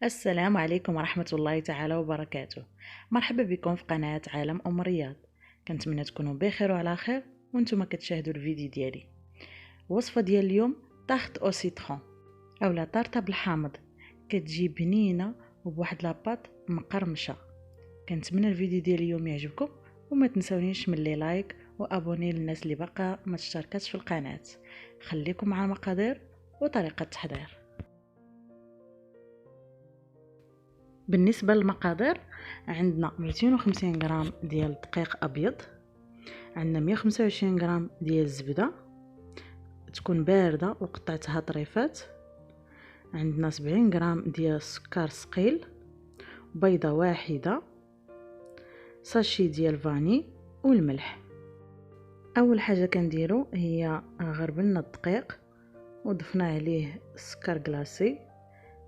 السلام عليكم ورحمة الله تعالى وبركاته. مرحبا بكم في قناة عالم أم رياض. كنتمنى تكونوا بخير وعلى خير وانتم كتشاهدوا الفيديو ديالي. الوصفة ديال اليوم طاخت او سيترون اولا طارطة بالحامض، كتجي بنينة وبواحد لاباط مقرمشة. كنتمنى الفيديو ديال اليوم يعجبكم وما تنسونيش من لي لايك وابوني للناس اللي باقا ما تشتركتش في القناة. خليكم مع المقادير وطريقة التحضير. بالنسبة للمقادير، عندنا 250 غرام ديال الدقيق ابيض، عندنا 125 غرام ديال الزبدة تكون باردة وقطعتها طريفات، عندنا 70 غرام ديال السكر ثقيل، بيضة واحدة، ساشي ديال فاني والملح. اول حاجة كنديرو هي غربلنا الدقيق وضفنا عليه السكر كلاصي،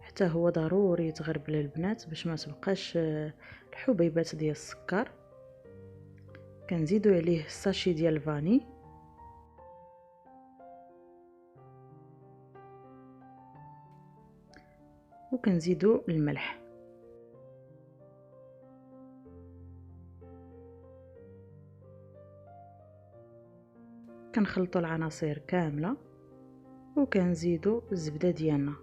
حتى هو ضروري يتغربل البنات باش ما تبقاش الحبيبات ديال السكر. كنزيدو عليه الساشي ديال الفاني، وكنزيدو الملح. كنخلطوا العناصر كامله وكنزيدو الزبده ديالنا.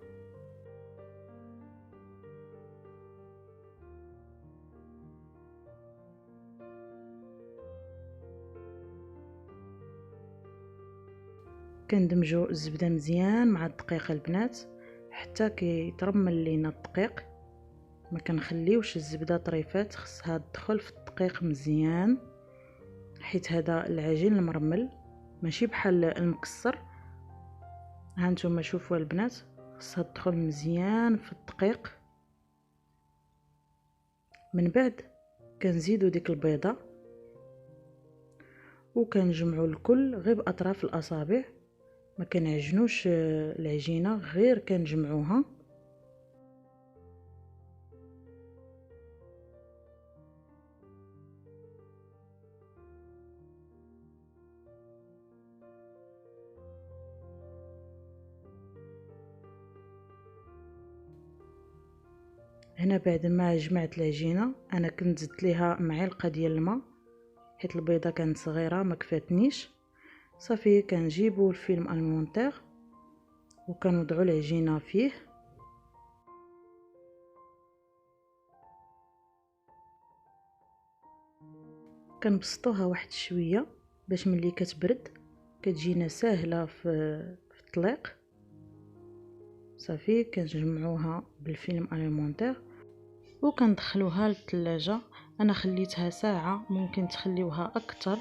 كندمجو الزبده مزيان مع الدقيق البنات حتى كيترمل لينا الدقيق. ما كنخليوش الزبده طريفات، خصها تدخل في الدقيق مزيان، حيت هذا العجين المرمل ماشي بحال المكسر. هانتوما شوفوا البنات، خصها تدخل مزيان في الدقيق. من بعد كنزيدو ديك البيضه وكنجمعوا الكل غير باطراف الاصابع، ما كنعجنوش العجينه، غير كنجمعوها. هنا بعد ما جمعت العجينه انا كنت زدت ليها معلقه ديال الماء حيت البيضه كانت صغيره ما كفاتنيش. صافي كنجيبوا الفيلم المونتير وكنوضعوا العجينه فيه، كنبسطوها واحد شويه باش ملي كتبرد كتجينا ساهله في الطليق. صافي كنجمعوها بالفيلم المونتير وكندخلوها للثلاجه. انا خليتها ساعه، ممكن تخليوها اكثر.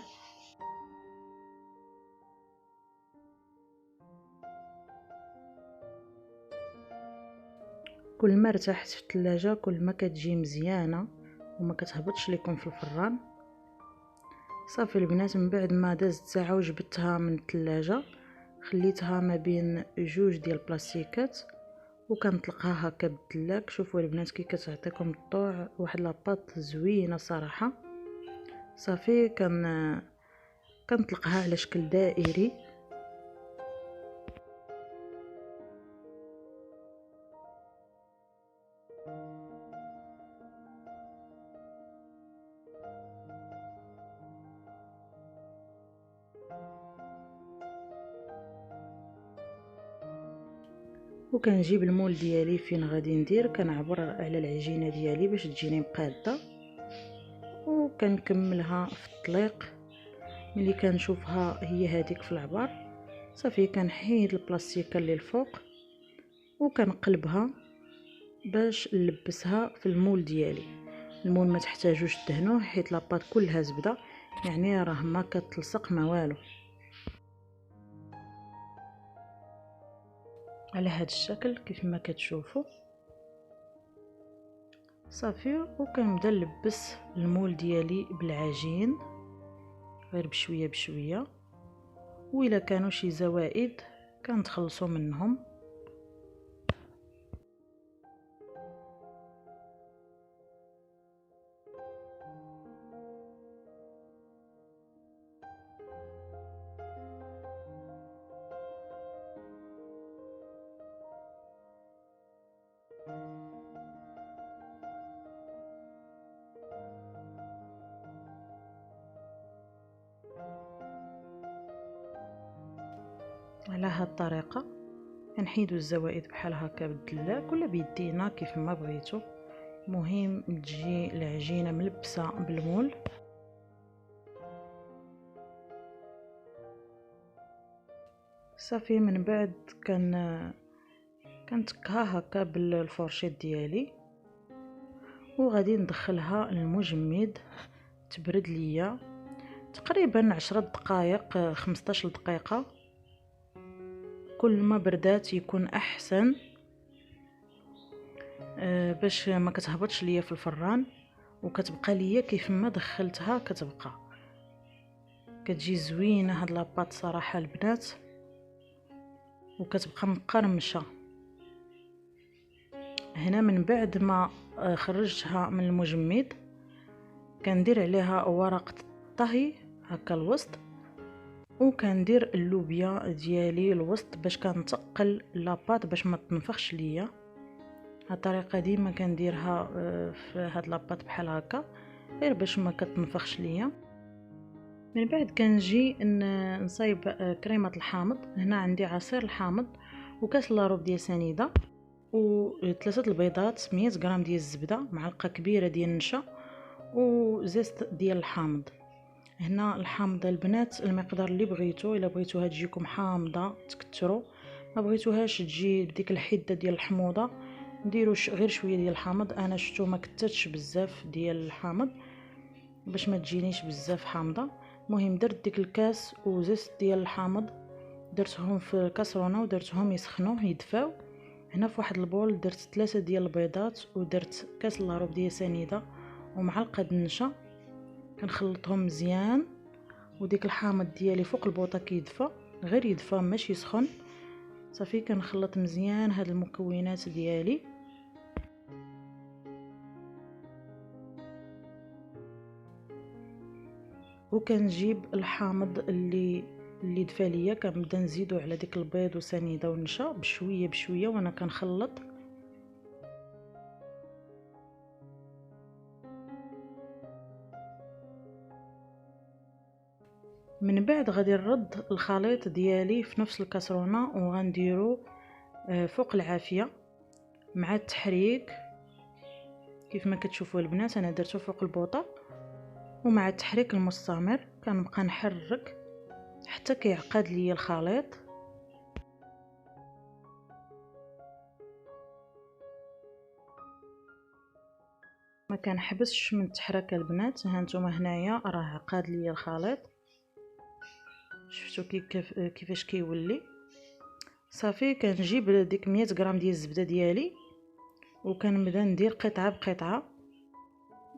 كل ما ارتاحت في الثلاجه كل ما كتجي مزيانه وما كتهبطش لكم في الفران. صافي البنات، من بعد ما دازت ساعه وجبتها من الثلاجه خليتها ما بين جوج ديال البلاستيكات وكنطلقها هكا بالدلاك. شوفوا البنات كي كتعطيكم الطوع، واحد لاباط زوينه صراحه. صافي كنطلقها على شكل دائري. وكنجيب المول ديالي فين غادي ندير، كنعبر على العجينه ديالي باش تجيني مقاده وكنكملها في الطليق. ملي كنشوفها هي هذيك في العبار صافي كنحيد البلاستيكه اللي الفوق وكنقلبها باش نلبسها في المول ديالي. المول ما تحتاجوش تدهنوه حيت لاباط كلها زبده، يعني راه ما كتلصق ما والو. على هذا الشكل كيف ما كتشوفوا. صافي وكنبدا نلبس المول ديالي بالعجين غير بشويه بشويه، وإلا كانوا شي زوائد كنتخلصوا منهم. على هاد الطريقه كنحيدو الزوائد بحال هكا بالدلاك ولا بيدينا كيف ما بغيتو. مهم تجي العجينه ملبسه بالمول. صافي من بعد كنتكها هكا بالفرشيط ديالي وغادي ندخلها للمجمد تبرد ليا تقريبا 10 دقائق 15 دقيقه. كل ما بردات يكون احسن باش ما كتهبطش ليا في الفران وكتبقى ليا كيف ما دخلتها كتبقى كتجي زوينه هاد لاباط صراحه البنات وكتبقى مقرمشه. هنا من بعد ما خرجتها من المجمد كندير عليها ورقه الطهي هكا الوسط وكندير اللوبيا ديالي الوسط باش كنتقل لاباط باش ما تنفخش ليا. هاد الطريقه ديما كنديرها في هاد لاباط بحال هكا غير باش ما كتنفخش ليا. من بعد كنجي نصايب كريمه الحامض. هنا عندي عصير الحامض وكاس لاروب ديال سنيده و3 البيضات 100 غرام ديال الزبده معلقه كبيره ديال النشا وزيت ديال الحامض. هنا الحامضه البنات المقدار اللي بغيتو، الا بغيتوها تجيكم حامضه تكثروا، ما بغيتوهاش تجي بديك الحده ديال الحموضه نديروا غير شويه ديال الحامض. انا شفتو ما كثرتش بزاف ديال الحامض باش ما تجينيش بزاف حامضه. المهم درت ديك الكاس وزيت ديال الحامض درتهم في الكاسرونه ودرتهم يسخنوا يدفاو. هنا في واحد البول درت 3 ديال البيضات ودرت كاس لاروب ديال سنيده ومعلقه النشا كنخلطهم مزيان. وديك الحامض ديالي فوق البوطه كيدفى غير يدفى ماشي سخن. صافي كنخلط مزيان هاد المكونات ديالي وكنجيب الحامض اللي دفى ليا كنبدا نزيدو على ديك البيض وسنيده والنشا بشويه بشويه وانا كنخلط. من بعد غادي نرد الخليط ديالي في نفس الكاسرونه وغنديرو فوق العافيه مع التحريك كيف ما كتشوفوا البنات. انا درتو فوق البوطه ومع التحريك المستمر كنبقى نحرك حتى كيعقد لي الخليط. ما كنحبسش من التحرك البنات. ها نتوما هنايا راه عقاد لي الخليط شفتوا كيفاش كيولي. صافي كنجيب ديك 100 غرام ديال الزبده ديالي وكنبدا ندير قطعه بقطعه.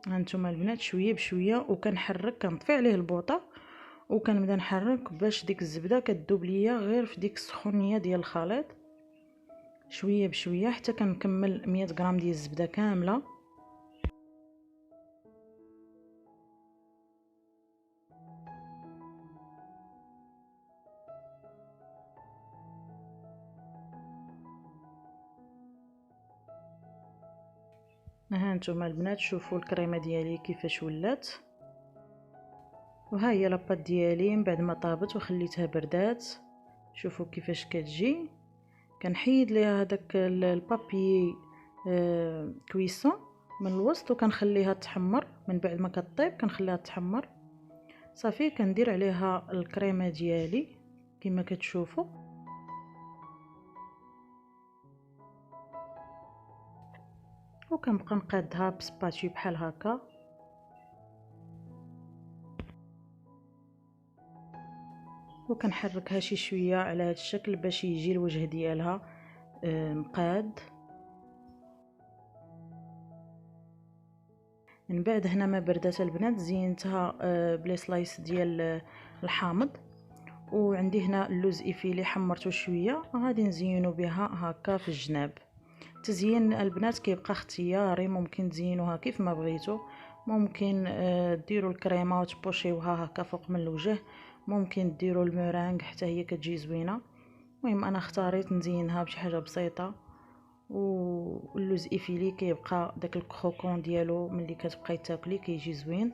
هانتوما البنات شويه بشويه وكنحرك كنطفي عليه البوطه وكنبدا نحرك باش ديك الزبده كتذوب ليا غير في ديك السخونيه ديال الخليط شويه بشويه حتى كنكمل 100 غرام ديال الزبده كامله. ها نتوما البنات شوفوا الكريمه ديالي كيفاش ولات. وها هي لاباط ديالي من بعد ما طابت وخليتها بردات شوفوا كيفاش كتجي. كنحيد ليها هذاك البابي كويسون من الوسط وكنخليها تحمر. من بعد ما كطيب كنخليها تحمر. صافي كندير عليها الكريمه ديالي كما كتشوفوا وكنبقى نقادها بسباتشي بحال هكا. وكنحركها شي شويه على هذا الشكل باش يجي الوجه ديالها مقاد. من بعد هنا ما بردات البنات زينتها بلي سلايس ديال الحامض وعندي هنا اللوز ايفيلي حمرته شويه غادي نزينو بها هكا في الجناب. تزيين البنات كيبقى اختياري، ممكن تزينوها كيف ما بغيتو. ممكن ديروا الكريمه وتبوشيوها هكا فوق من الوجه، ممكن ديروا المورانغ حتى هي كتجي زوينه. المهم انا اختاريت نزينها بشي حاجه بسيطه. واللوز ايفيلي كيبقى داك الكروكون ديالو ملي كتبقاي تاكلي كيجي زوين.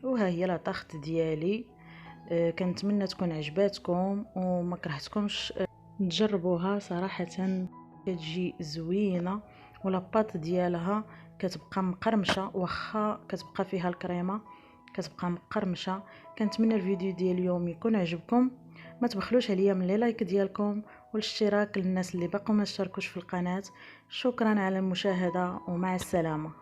وها هي لا طاخت ديالي كنتمنى تكون عجباتكم وما كرهتكمش. تجربوها صراحه، كتجي زوينه، ولا بات ديالها كتبقى مقرمشه، واخا كتبقى فيها الكريمه كتبقى مقرمشه. كنتمنى الفيديو ديال اليوم يكون عجبكم. ما تبخلوش عليا من لي لايك ديالكم والاشتراك للناس اللي باقوا ما اشتركوش في القناه. شكرا على المشاهده ومع السلامه.